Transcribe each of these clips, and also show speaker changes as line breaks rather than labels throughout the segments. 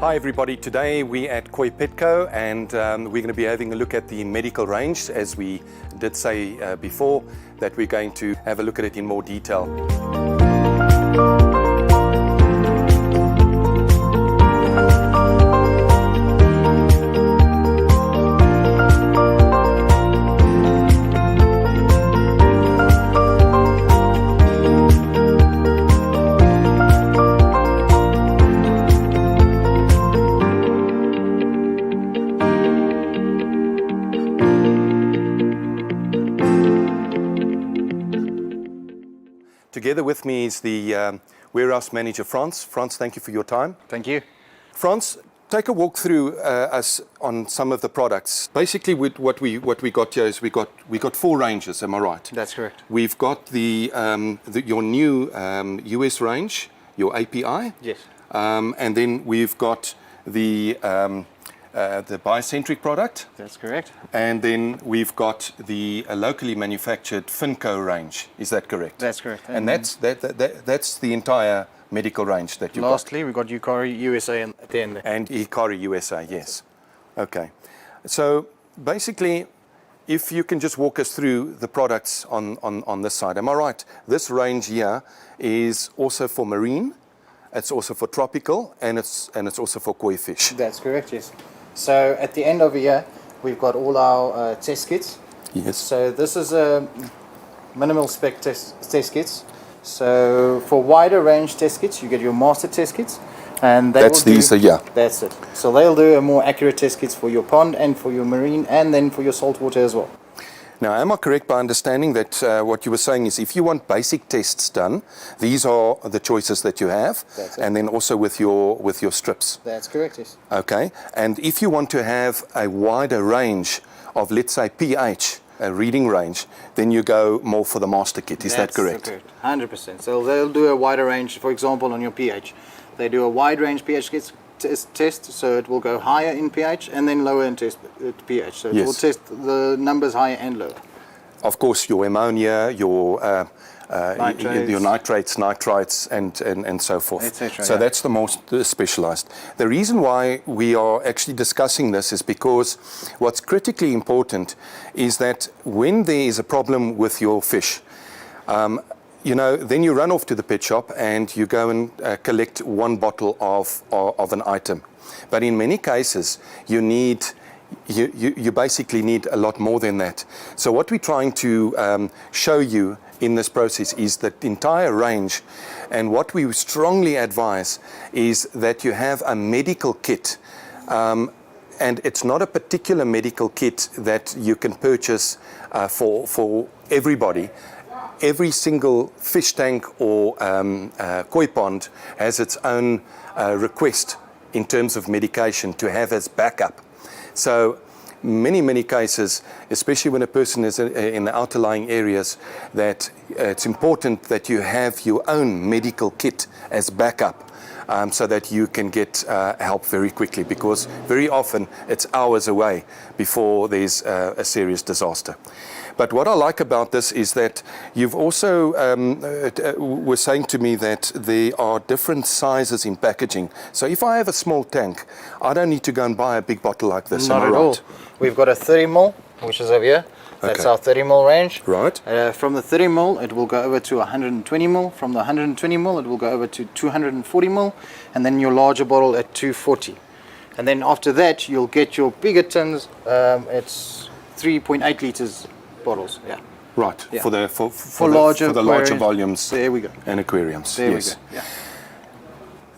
Hi everybody, today we're at KoiPetCo and we're going to be having a look at the medical range, as we did say before, that we're going to have a look at it in more detail. Together with me is the warehouse manager, Frans. Frans, thank you for your time.
Thank you.
Frans, take a walk through us on some of the products. Basically, with what we got here is we got four ranges. Am I right?
That's correct.
We've got your new US range, your API.
Yes.
And then we've got the Biocentric product.
That's correct.
And then we've got the locally manufactured KoiPetCo range. Is that correct?
That's correct.
And that's the entire medical range that you've got.
Lastly, we've got Ikari USA at the end there.
And Ikari USA, yes. Okay. So basically, if you can just walk us through the products on this side. Am I right? This range here is also for marine, it's also for tropical, and it's also for koi fish.
That's correct, yes. So at the end of the year, we've got all our test kits.
Yes.
So this is a minimal spec test kits. So for wider range test kits, you get your master test kits. And
that's these, yeah.
That's it. So they'll do a more accurate test kits for your pond and for your marine and then for your saltwater as well.
Now, am I correct by understanding that what you were saying is if you want basic tests done, these are the choices that you have, and then also with your strips?
That's correct, yes.
Okay, and if you want to have a wider range of, let's say, pH, a reading range, then you go more for the master kit. Is that correct?
That's correct, 100%. So they'll do a wider range, for example, on your pH. They do a wide range pH kits test, so it will go higher in pH and then lower in pH. So it will test the numbers higher and lower.
Of course, your ammonia, your
nitrates,
nitrites, and so forth.
Etc.
So that's the most specialized. The reason why we are actually discussing this is because what's critically important is that when there is a problem with your fish, then you run off to the pet shop and you go and collect one bottle of an item. But in many cases, you basically need a lot more than that. So what we're trying to show you in this process is the entire range, and what we strongly advise is that you have a medical kit, and it's not a particular medical kit that you can purchase for everybody. Every single fish tank or koi pond has its own request in terms of medication to have as backup. So many cases, especially when a person is in the outlying areas, that it's important that you have your own medical kit as backup, so that you can get help very quickly, because very often it's hours away before there's a serious disaster. But what I like about this is that you've also were saying to me that there are different sizes in packaging. So if I have a small tank, I don't need to go and buy a big bottle like this.
Not at all. We've got a 30 ml, which is over here. That's our 30 ml range.
Right.
From the 30 ml, it will go over to 120 ml. From the 120 ml, it will go over to 240 ml, and then your larger bottle at 240. And then after that, you'll get your bigger tins. It's 3.8 liters. Bottles, yeah.
Right,
yeah.
For the larger volumes.
There we go.
And aquariums.
There
yes.
we go. Yeah.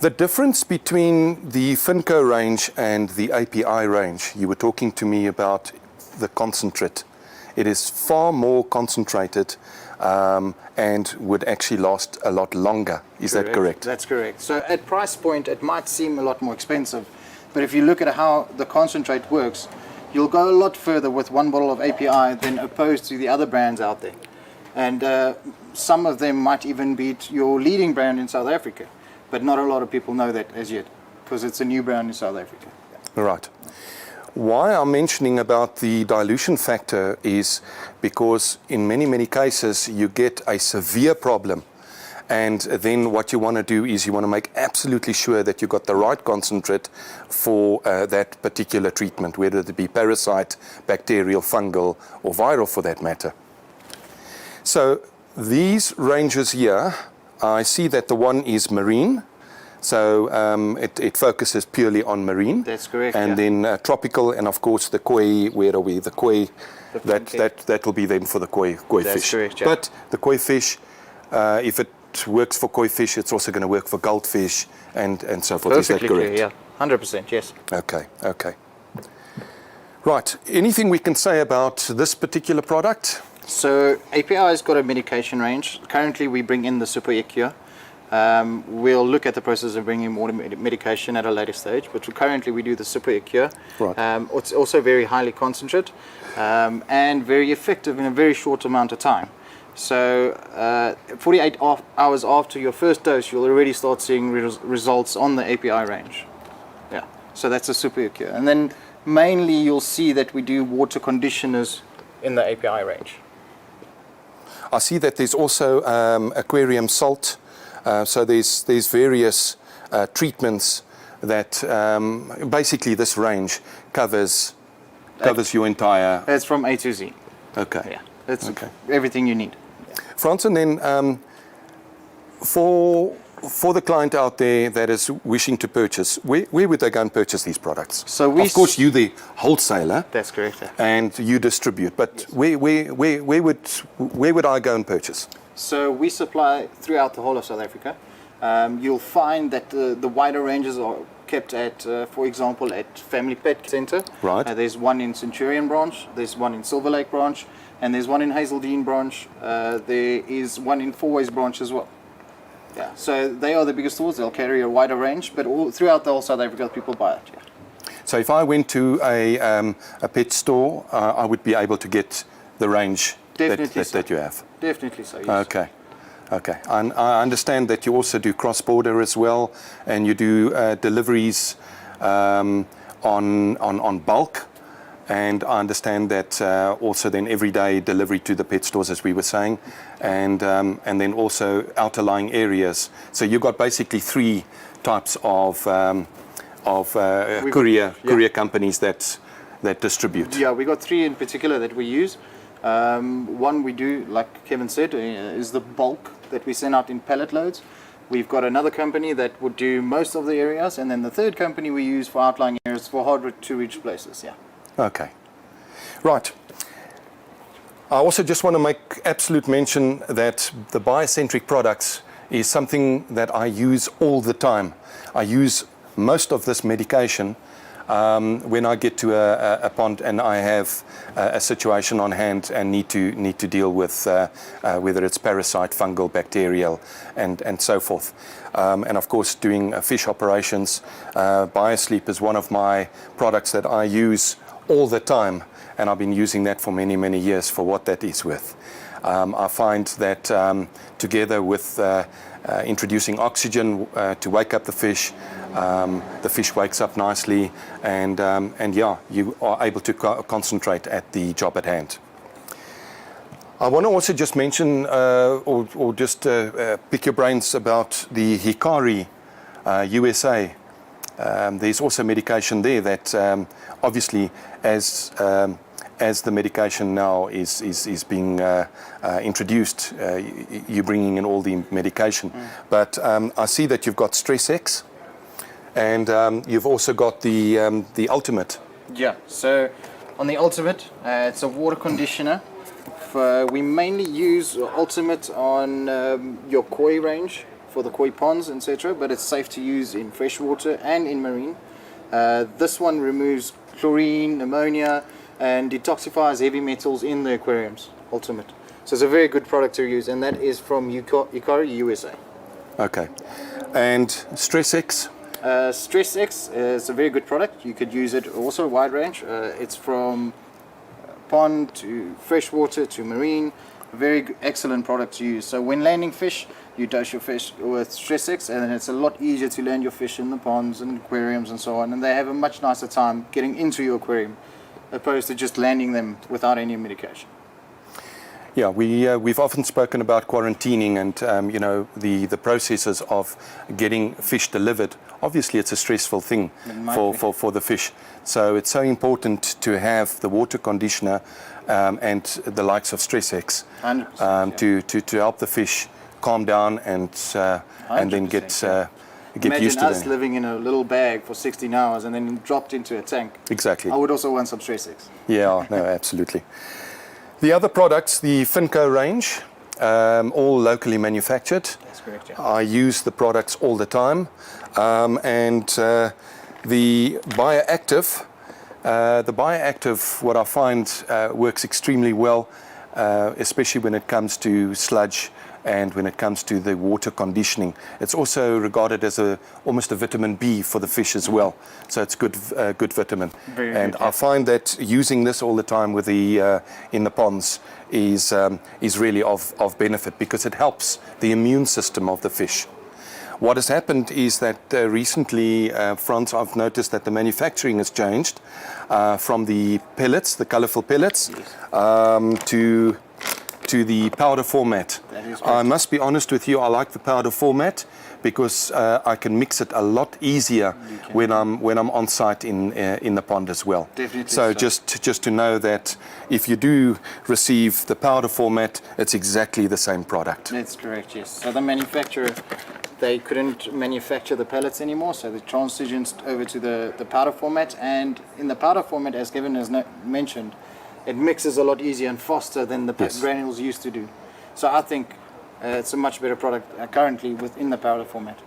The difference between the KoiPetCo range and the API range, you were talking to me about the concentrate. It is far more concentrated and would actually last a lot longer. Is that correct?
That's correct. So at price point, it might seem a lot more expensive, but if you look at how the concentrate works, you'll go a lot further with one bottle of API than opposed to the other brands out there. And some of them might even beat your leading brand in South Africa. But not a lot of people know that as yet, because it's a new brand in South Africa. Yeah.
Right. Why I'm mentioning about the dilution factor is because in many cases you get a severe problem And then what you want to do is you want to make absolutely sure that you've got the right concentrate for that particular treatment, whether it be parasite, bacterial, fungal, or viral for that matter. So these ranges here, I see that the one is marine. So it focuses purely on marine.
That's correct.
And then tropical, and of course the koi, where are we? The koi, that will be then for the koi
That's
fish.
correct, yeah.
But the koi fish, if it works for koi fish, it's also going to work for goldfish and so forth.
Perfectly
Is that correct?
clear, yeah. 100%, yes.
Okay, okay. Right, anything we can say about this particular product?
So API's got a medication range. Currently we bring in the StressX. We'll look at the process of bringing more medication at a later stage, but currently we do the StressX.
Right.
It's also very highly concentrate and very effective in a very short amount of time. So 48 hours after your first dose, you'll already start seeing results on the API range. Yeah, so that's a StressX. And then mainly you'll see that we do water conditioners in the API range.
I see that there's also aquarium salt. So there's various treatments that basically this range covers your entire.
It's from A to Z.
Okay.
Yeah, it's
Okay.
everything you need.
Frans, and then for the client out there that is wishing to purchase, where would they go and purchase these products?
So
of course, you the wholesaler.
That's correct. Yeah.
And you distribute, but
Yes.
where would I go and purchase?
So we supply throughout the whole of South Africa. You'll find that the wider ranges are kept at, for example, at Family Pet Center.
Right.
There's one in Centurion branch, there's one in Silver Lake branch, and there's one in Hazeldean branch. There is one in Four Ways branch as well. Yeah. So they are the biggest stores. They'll carry a wider range, but all throughout the whole South Africa, people buy it. Yeah.
So if I went to a pet store, I would be able to get the range that you have.
Definitely so, yes.
Okay. Okay. And I understand that you also do cross-border as well, and you do deliveries on bulk. And I understand that also then everyday delivery to the pet stores, as we were saying, and then also outerlying areas. So you've got basically three types of courier companies that distribute.
Yeah, we got three in particular that we use. One we do, like Kevin said, is the bulk that we send out in pallet loads. We've got another company that would do most of the areas, and then the third company we use for outlying areas for hard to reach places. Yeah.
Okay. Right. I also just want to make absolute mention that the Biocentric products is something that I use all the time. I use most of this medication when I get to a pond and I have a situation on hand and need to deal with whether it's parasite, fungal, bacterial, and so forth. And of course, doing fish operations, BioSleep is one of my products that I use all the time, and I've been using that for many, many years for what that is worth. I find that together with introducing oxygen to wake up the fish wakes up nicely, and yeah, you are able to concentrate at the job at hand. I want to also just mention or just pick your brains about the Hikari USA. There's also medication there that obviously as the medication now is being introduced, you're bringing in all the medication. But I see that you've got StressX, and you've also got the Ultimate.
Yeah, so on the Ultimate, it's a water conditioner. We mainly use Ultimate on your koi range, for the koi ponds, etc., but it's safe to use in freshwater and in marine. This one removes chlorine, ammonia, and detoxifies heavy metals in the aquariums, Ultimate. So it's a very good product to use, and that is from Hikari USA.
Okay. And StressX?
StressX is a very good product. You could use it also a wide range. It's from pond to freshwater to marine. A very excellent product to use. So when landing fish, you dose your fish with StressX, and then it's a lot easier to land your fish in the ponds and aquariums and so on, and they have a much nicer time getting into your aquarium opposed to just landing them without any medication.
Yeah, we've often spoken about quarantining and the processes of getting fish delivered. Obviously, it's a stressful thing for the fish. So it's so important to have the water conditioner and the likes of StressX to help the fish calm down and then get used to
Imagine us living in a little bag for 16 hours and then dropped into a tank.
Exactly.
I would also want some StressX.
Yeah, no, absolutely. The other products, the KoiPetCo range, all locally manufactured.
That's correct, yeah.
I use the products all the time. The Bioactive, what I find works extremely well, especially when it comes to sludge and when it comes to the water conditioning. It's also regarded as almost a vitamin B for the fish as well. So it's good vitamin.
Very
and
good,
I find that using this all the time with the in the ponds is really of benefit because it helps the immune system of the fish. What has happened is that recently, Frans, I've noticed that the manufacturing has changed from the pellets, the colorful pellets, to the powder format. I must be honest with you, I like the powder format because I can mix it a lot easier when I'm on site in the pond as well.
Definitely
so just to know that if you do receive the powder format, it's exactly the same product.
That's correct, yes. So the manufacturer, they couldn't manufacture the pellets anymore, so they transitioned over to the powder format. And in the powder format, as Kevin has mentioned, it mixes a lot easier and faster than the granules used to do. So I think it's a much better product currently within the powder format.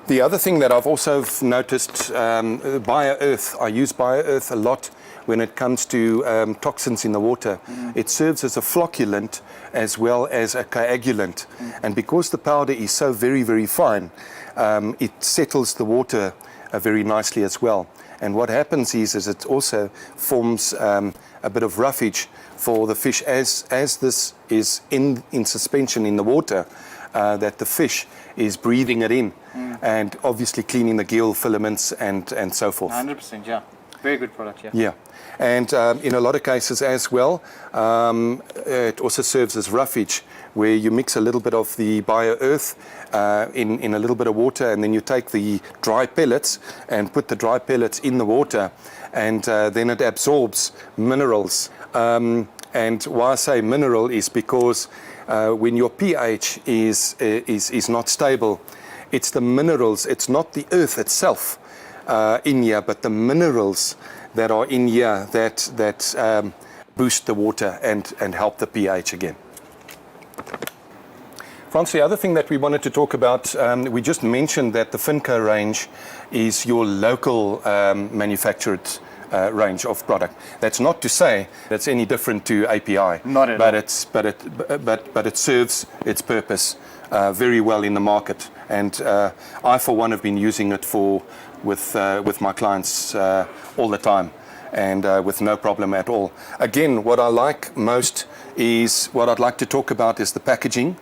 The other thing that I've also noticed, Bioearth, I use Bioearth a lot when it comes to toxins in the water. It serves as a flocculant as well as a coagulant. And because the powder is so very, very fine, it settles the water very nicely as well. And what happens is it also forms a bit of roughage for the fish as this is in suspension in the water, that the fish is breathing it in and obviously cleaning the gill filaments and so forth.
100%, yeah. Very good product, yeah.
Yeah. And in a lot of cases as well, it also serves as roughage, where you mix a little bit of the Bioearth in a little bit of water, and then you take the dry pellets and put the dry pellets in the water, and then it absorbs minerals. And why I say mineral is because when your pH is not stable, it's the minerals, it's not the earth itself in here, but the minerals that are in here that boost the water and help the pH again. Frans, the other thing that we wanted to talk about, we just mentioned that the KoiPetCo range is your local manufactured range of product. That's not to say that's any different to API.
Not at all.
But it serves its purpose very well in the market. And I, for one, have been using it with my clients all the time, and with no problem at all. Again, what I like most is, what I'd like to talk about is the packaging.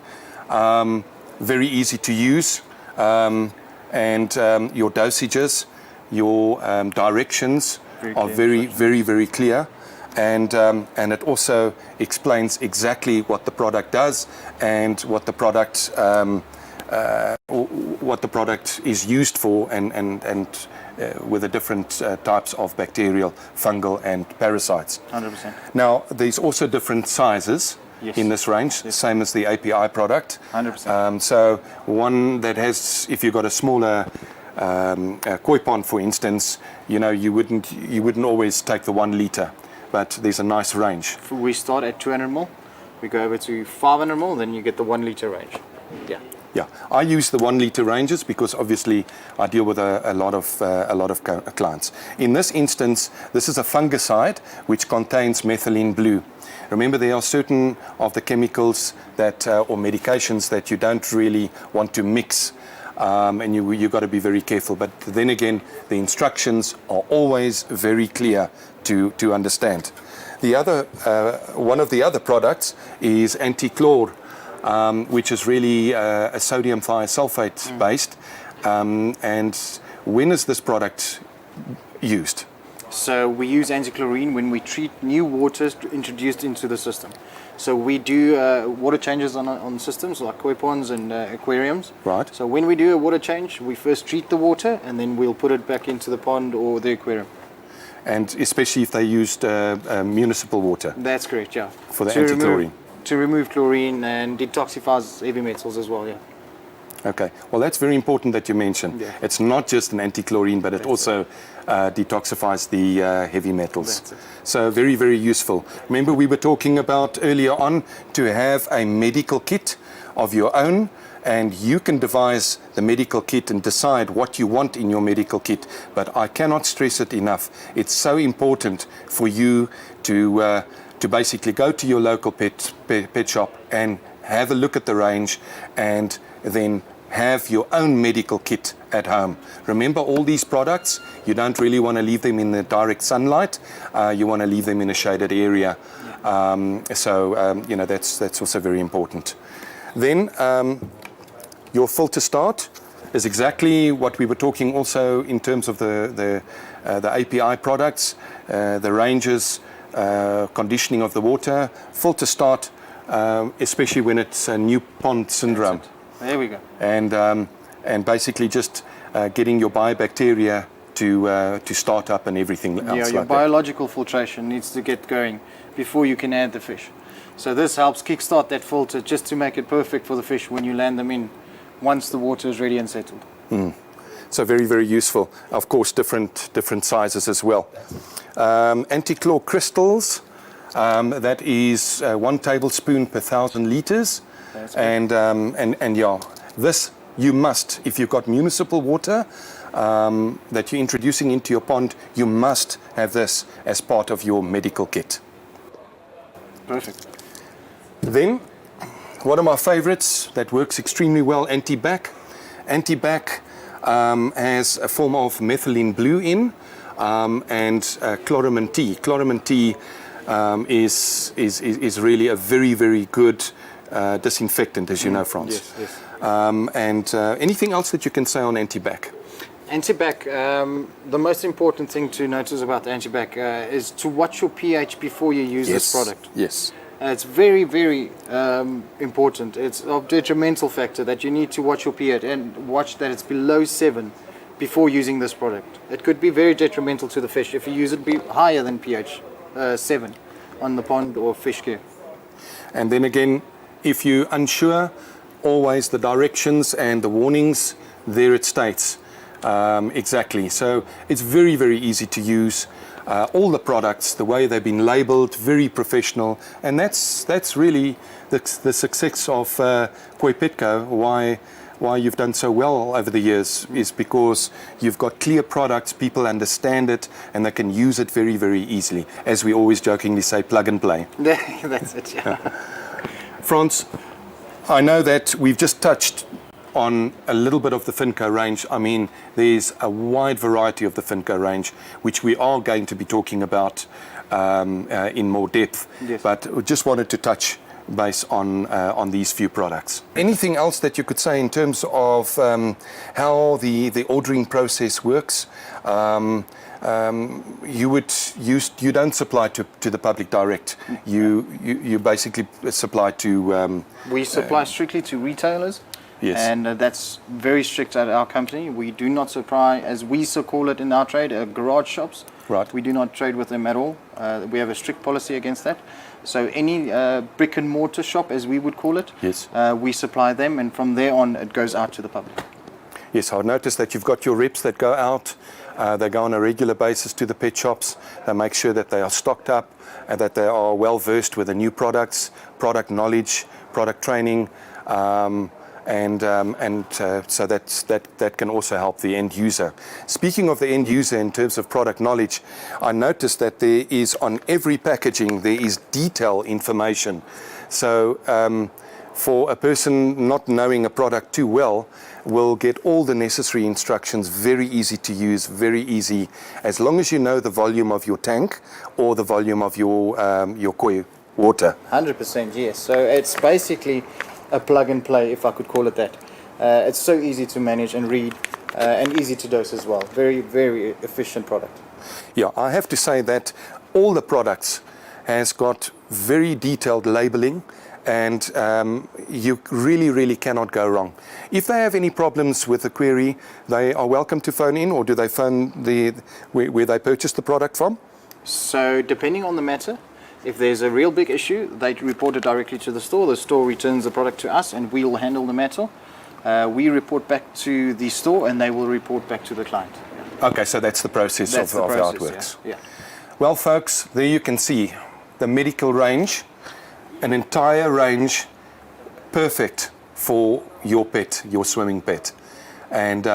Very easy to use, and your dosages, your directions are very clear, and it also explains exactly what the product does and what the product is used for, and with the different types of bacterial, fungal and parasites.
100%.
Now, there's also different sizes in this range, same as the API product.
100%.
So one that has, if you've got a smaller koi pond, for instance, you wouldn't always take the 1 liter, but there's a nice range.
We start at 200 ml, we go over to 500 ml, then you get the 1 liter range. Yeah.
Yeah, I use the 1 liter ranges because obviously I deal with a lot of clients. In this instance, this is a fungicide which contains methylene blue. Remember, there are certain of the chemicals that or medications that you don't really want to mix, and you've got to be very careful. But then again, the instructions are always very clear to understand. The other one of the other products is Anticlaw, which is really a sodium thiosulfate based. And when is this product used?
So we use antichlorine when we treat new waters introduced into the system. So we do water changes on systems like koi ponds and aquariums.
Right.
So when we do a water change, we first treat the water and then we'll put it back into the pond or the aquarium.
And especially if they used municipal water.
That's correct, yeah.
For the antichlorine.
To remove chlorine and detoxifies heavy metals as well, yeah.
Okay, well that's very important that you mentioned.
Yeah.
It's not just an antichlorine, but it also detoxifies the heavy metals.
That's it.
So very, very useful. Remember we were talking about earlier on to have a medical kit of your own, and you can devise the medical kit and decide what you want in your medical kit. But I cannot stress it enough. It's so important for you to basically go to your local pet shop and have a look at the range and then have your own medical kit at home. Remember, all these products, you don't really want to leave them in the direct sunlight. You want to leave them in a shaded area. You know, that's also very important. Then your filter start is exactly what we were talking also in terms of the API products, the ranges, conditioning of the water. Filter start, especially when it's a new pond syndrome.
There we go.
And basically just getting your biobacteria to start up and everything else.
Yeah, your
like
biological filtration needs to get going before you can add the fish. So this helps kickstart that filter just to make it perfect for the fish when you land them in once the water is ready and settled.
So very, very useful. Of course, different sizes as well. Anticlaw crystals, that is 1 tablespoon per 1,000 liters. And yeah, this you must, if you've got municipal water that you're introducing into your pond, you must have this as part of your medical kit.
Perfect.
Then, one of my favorites that works extremely well, Antibac. Antibac has a form of methylene blue in and chloramine T. Chloramine T is really a very, very good disinfectant, as you know, Frans.
Yes.
And anything else that you can say on Antibac?
Antibac, the most important thing to notice about the Antibac is to watch your pH before you use this product.
Yes.
It's very, very important. It's a detrimental factor that you need to watch your pH and watch that it's below 7 before using this product. It could be very detrimental to the fish if you use it higher than pH 7 on the pond or fish care.
And then again, if you're unsure, always the directions and the warnings, there it states. Exactly. So it's very, very easy to use. All the products, the way they've been labeled, very professional, and that's really the success of KoiPetCo. Why you've done so well over the years is because you've got clear products, people understand it, and they can use it very, very easily. As we always jokingly say, plug and play.
That's it. Yeah.
Frans, I know that we've just touched on a little bit of the Finco range. I mean, there's a wide variety of the Finco range, which we are going to be talking about in more depth.
Yes.
But we just wanted to touch base on these few products. Anything else that you could say in terms of how the ordering process works? You don't supply to the public direct. You basically supply to.
We supply strictly to retailers.
Yes.
And that's very strict at our company. We do not supply, as we so call it in our trade, garage shops.
Right.
We do not trade with them at all. We have a strict policy against that. So any brick and mortar shop, as we would call it,
yes.
We supply them, and from there on it goes out to the public.
Yes, I've noticed that you've got your reps that go out. They go on a regular basis to the pet shops. They make sure that they are stocked up and that they are well versed with the new products, product knowledge, product training. So that can also help the end user. Speaking of the end user in terms of product knowledge, I noticed that there is on every packaging there is detail information. So for a person not knowing a product too well, will get all the necessary instructions, very easy to use, very easy, as long as you know the volume of your tank or the volume of your koi water.
100%, yes. So it's basically a plug and play, if I could call it that. It's so easy to manage and read. and easy to dose as well. Very, very efficient product.
Yeah, I have to say that all the products has got very detailed labeling, and you really cannot go wrong. If they have any problems with the query, they are welcome to phone in, or do they phone where they purchased the product from?
So depending on the matter, if there's a real big issue, they report it directly to the store returns the product to us, and we'll handle the matter. We report back to the store, and they will report back to the client.
Okay, so that's the process of how it works.
Yeah.
Well, folks, there you can see the medical range, an entire range perfect for your pet, your swimming pet. And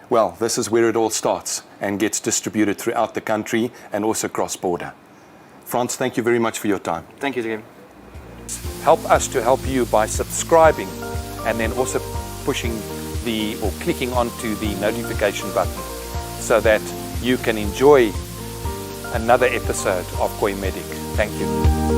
well, this is where it all starts and gets distributed throughout the country and also cross-border. Frans, thank you very much for your time.
Thank you, Tim.
Help us to help you by subscribing and then also pushing or clicking onto the notification button so that you can enjoy another episode of KoiPetCo. Thank you.